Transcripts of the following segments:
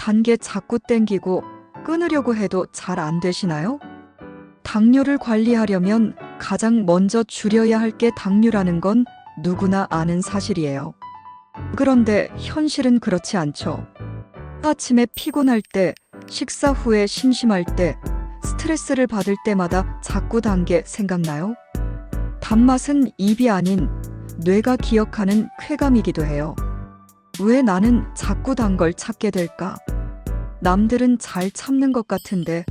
단 게 자꾸 땡기고 끊으려고 해도 잘 안 되시나요? 당뇨를 관리하려면 가장 먼저 줄여야 할 게 당류라는 건 누구나 아는 사실이에요. 그런데 현실은 그렇지 않죠. 아침에 피곤할 때, 식사 후에 심심할 때, 스트레스를 받을 때마다 자꾸 단 게 생각나요? 단맛은 입이 아닌 뇌가 기억하는 쾌감이기도 해요. 왜 나는 자꾸 단 걸 찾게 될까? 남들은 잘 참는 것 같은데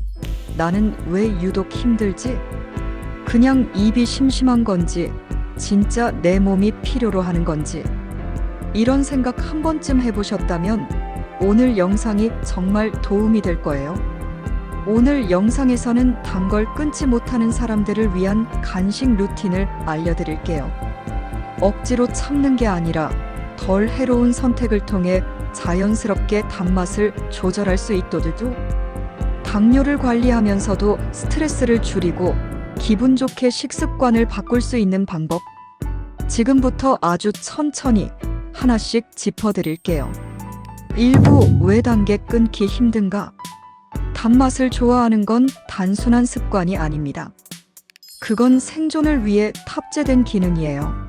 나는 왜 유독 힘들지? 그냥 입이 심심한 건지, 진짜 내 몸이 필요로 하는 건지. 이런 생각 한 번쯤 해보셨다면 오늘 영상이 정말 도움이 될 거예요. 오늘 영상에서는 단 걸 끊지 못하는 사람들을 위한 간식 루틴을 알려드릴게요. 억지로 참는 게 아니라 덜 해로운 선택을 통해 자연스럽게 단맛을 조절할 수 있도록. 당뇨를 관리하면서도 스트레스를 줄이고 기분 좋게 식습관을 바꿀 수 있는 방법. 지금부터 아주 천천히 하나씩 짚어드릴게요. 1부 왜 단 게 끊기 힘든가? 단맛을 좋아하는 건 단순한 습관이 아닙니다. 그건 생존을 위해 탑재된 기능이에요.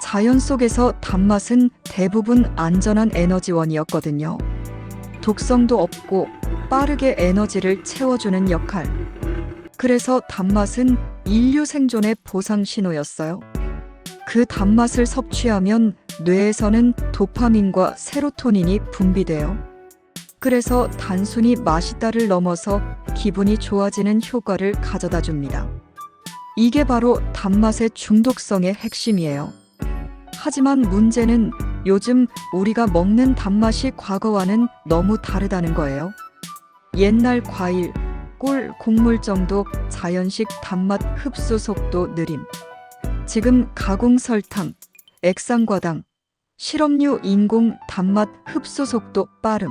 자연 속에서 단맛은 대부분 안전한 에너지원이었거든요. 독성도 없고 빠르게 에너지를 채워주는 역할. 그래서 단맛은 인류 생존의 보상 신호였어요. 그 단맛을 섭취하면 뇌에서는 도파민과 세로토닌이 분비돼요. 그래서 단순히 맛있다를 넘어서 기분이 좋아지는 효과를 가져다 줍니다. 이게 바로 단맛의 중독성의 핵심이에요. 하지만 문제는 요즘 우리가 먹는 단맛이 과거와는 너무 다르다는 거예요. 옛날 과일, 꿀, 곡물 정도 자연식 단맛 흡수 속도 느림. 지금 가공 설탕, 액상과당, 실험류 인공 단맛 흡수 속도 빠름.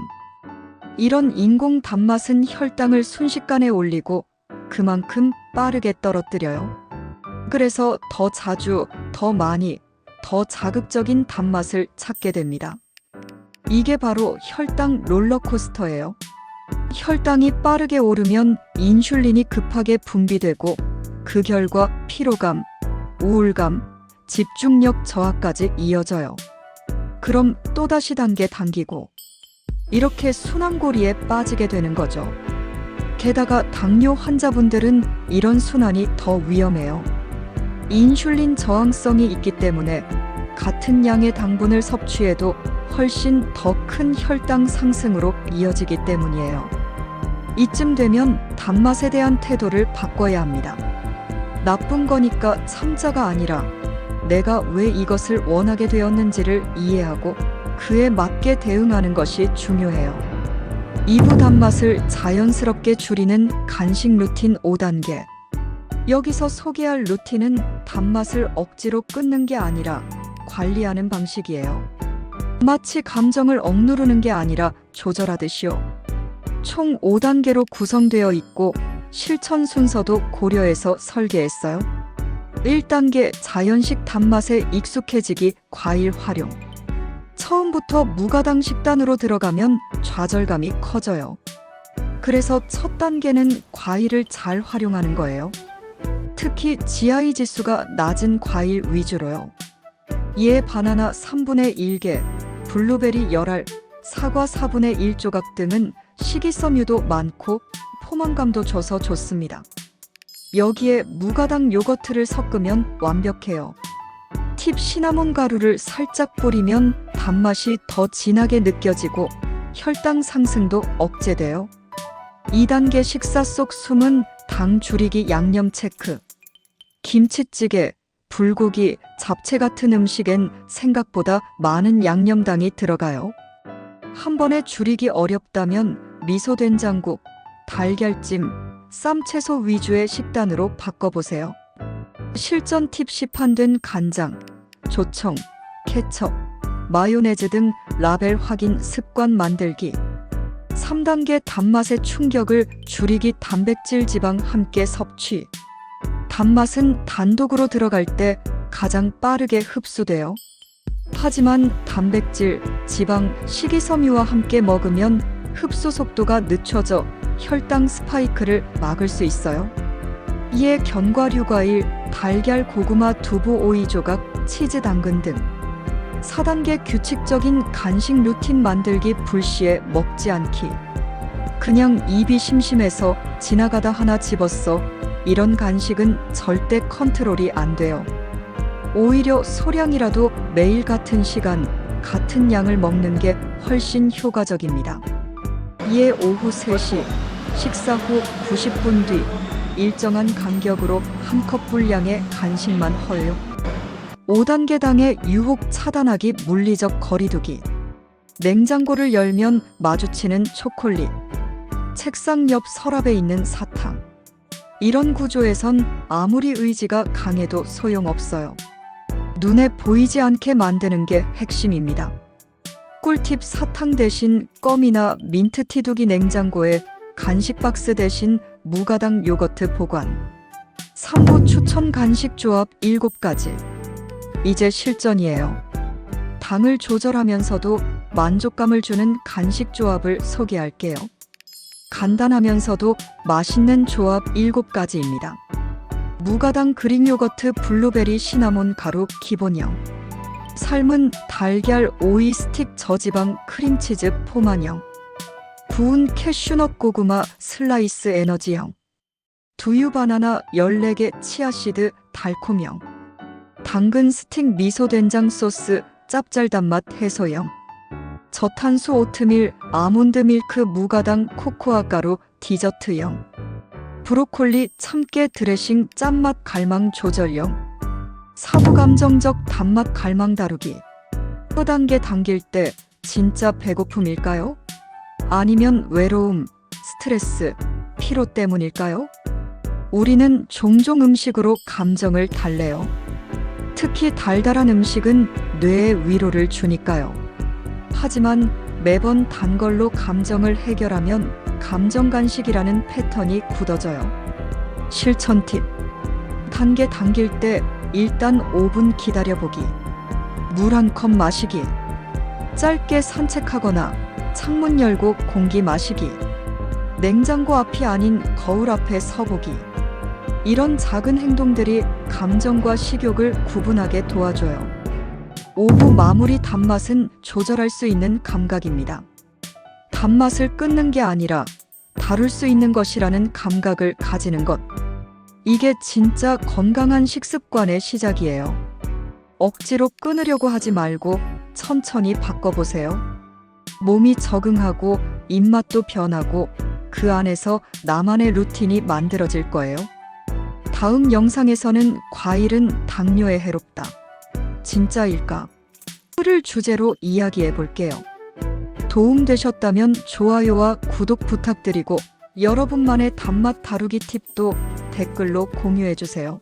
이런 인공 단맛은 혈당을 순식간에 올리고 그만큼 빠르게 떨어뜨려요. 그래서 더 자주, 더 많이, 더 자극적인 단맛을 찾게 됩니다. 이게 바로 혈당 롤러코스터예요. 혈당이 빠르게 오르면 인슐린이 급하게 분비되고 그 결과 피로감, 우울감, 집중력 저하까지 이어져요. 그럼 또다시 단계 당기고 이렇게 순환고리에 빠지게 되는 거죠. 게다가 당뇨 환자분들은 이런 순환이 더 위험해요. 인슐린 저항성이 있기 때문에 같은 양의 당분을 섭취해도 훨씬 더 큰 혈당 상승으로 이어지기 때문이에요. 이쯤 되면 단맛에 대한 태도를 바꿔야 합니다. 나쁜 거니까 참자가 아니라 내가 왜 이것을 원하게 되었는지를 이해하고 그에 맞게 대응하는 것이 중요해요. 2부 단맛을 자연스럽게 줄이는 간식 루틴 5단계. 여기서 소개할 루틴은 단맛을 억지로 끊는 게 아니라 관리하는 방식이에요. 마치 감정을 억누르는 게 아니라 조절하듯이요. 총 5단계로 구성되어 있고 실천 순서도 고려해서 설계했어요. 1단계 자연식 단맛에 익숙해지기 과일 활용. 처음부터 무가당 식단으로 들어가면 좌절감이 커져요. 그래서 첫 단계는 과일을 잘 활용하는 거예요. 특히 GI 지수가 낮은 과일 위주로요. 이에 바나나 3분의 1개, 블루베리 열알, 사과 4분의 1조각 등은 식이섬유도 많고 포만감도 줘서 좋습니다. 여기에 무가당 요거트를 섞으면 완벽해요. 팁 시나몬 가루를 살짝 뿌리면 단맛이 더 진하게 느껴지고 혈당 상승도 억제돼요. 2단계 식사 속 숨은 당 줄이기 양념 체크. 김치찌개, 불고기, 잡채 같은 음식엔 생각보다 많은 양념당이 들어가요. 한 번에 줄이기 어렵다면 미소된장국, 달걀찜, 쌈채소 위주의 식단으로 바꿔보세요. 실전 팁 시판된 간장, 조청, 케첩, 마요네즈 등 라벨 확인 습관 만들기. 3단계 단맛의 충격을 줄이기 단백질 지방 함께 섭취. 단맛은 단독으로 들어갈 때 가장 빠르게 흡수돼요. 하지만 단백질, 지방, 식이섬유와 함께 먹으면 흡수 속도가 늦춰져 혈당 스파이크를 막을 수 있어요. 이에 견과류 과일, 달걀, 고구마, 두부, 오이 조각, 치즈, 당근 등 4단계 규칙적인 간식 루틴 만들기 불시에 먹지 않기. 그냥 입이 심심해서 지나가다 하나 집었어. 이런 간식은 절대 컨트롤이 안 돼요. 오히려 소량이라도 매일 같은 시간, 같은 양을 먹는 게 훨씬 효과적입니다. 이에 오후 3시, 식사 후 90분 뒤 일정한 간격으로 한 컵 분량의 간식만 허용. 5단계당의 유혹 차단하기, 물리적 거리두기. 냉장고를 열면 마주치는 초콜릿, 책상 옆 서랍에 있는 사탕. 이런 구조에선 아무리 의지가 강해도 소용없어요. 눈에 보이지 않게 만드는 게 핵심입니다. 꿀팁: 사탕 대신 껌이나 민트티 두기, 냉장고에 간식 박스 대신 무가당 요거트 보관. 3부 추천 간식 조합 7가지. 이제 실전이에요. 당을 조절하면서도 만족감을 주는 간식 조합을 소개할게요. 간단하면서도 맛있는 조합 7가지입니다. 무가당 그릭 요거트, 블루베리, 시나몬 가루 기본형. 삶은 달걀, 오이 스틱, 저지방 크림치즈 포만형. 구운 캐슈넛, 고구마 슬라이스 에너지형. 두유 바나나 14개 치아씨드 달콤형. 당근 스틱 미소 된장 소스 짭짤단맛 해소형. 저탄수 오트밀 아몬드 밀크 무가당 코코아 가루 디저트형. 브로콜리 참깨 드레싱 짠맛 갈망 조절형. 사부 감정적 단맛 갈망 다루기. 5단계 당길 때 진짜 배고픔일까요? 아니면 외로움, 스트레스, 피로 때문일까요? 우리는 종종 음식으로 감정을 달래요. 특히 달달한 음식은 뇌에 위로를 주니까요. 하지만 매번 단 걸로 감정을 해결하면 감정 간식이라는 패턴이 굳어져요. 실천 팁. 단계 당길 때 일단 5분 기다려보기. 물 한 컵 마시기. 짧게 산책하거나 창문 열고 공기 마시기. 냉장고 앞이 아닌 거울 앞에 서보기. 이런 작은 행동들이 감정과 식욕을 구분하게 도와줘요. 오후 마무리. 단맛은 조절할 수 있는 감각입니다. 단맛을 끊는 게 아니라 다룰 수 있는 것이라는 감각을 가지는 것. 이게 진짜 건강한 식습관의 시작이에요. 억지로 끊으려고 하지 말고 천천히 바꿔보세요. 몸이 적응하고 입맛도 변하고 그 안에서 나만의 루틴이 만들어질 거예요. 다음 영상에서는 과일은 당뇨에 해롭다. 진짜일까? 를 주제로 이야기해 볼게요. 도움되셨다면 좋아요와 구독 부탁드리고 여러분만의 단맛 다루기 팁도 댓글로 공유해 주세요.